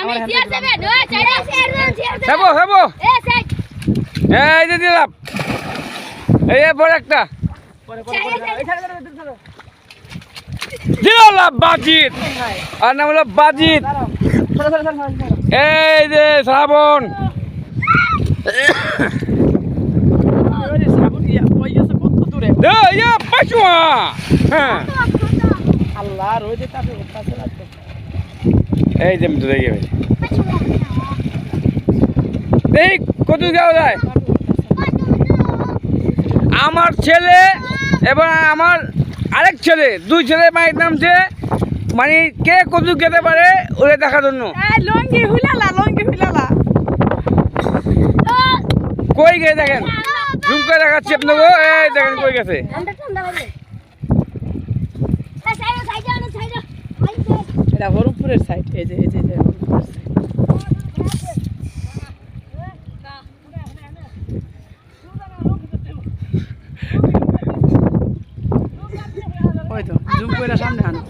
আমি শেয়ার দেবে নয় শেয়ার হেবো হেবো এই যে দিলাম এই বড় একটা দিলাম বাজিত আর নাম হলো বাজিত এই যে শ্রাবণ এই যে তো দেখি দেখ কত যাওয়া যায় আমার ছেলে এবং আমার আরেক ছেলে দুই ছেলে মায়ের নামছে মানে কে কত খেতে পারে ওরে দেখার জন্য কই গেছে দেখেন জুম করে দেখাচ্ছি আপনাকে এই দেখেন কই গেছে এটা হরমপুরের সাইড এই যে হরমপুরের সাইড ওই তো জুম করে সামনে আনো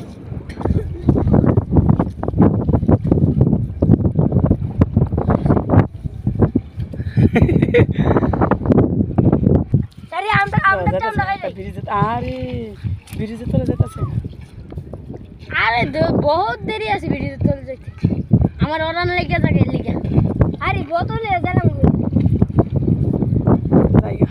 ব্রিজে চলে যেতেছে আরে বহুত দেরি আছে ভিডিও চলে যাইতে আমার অরান লেগে থাকে লিখা আরে বোতলে জানাম জায়গা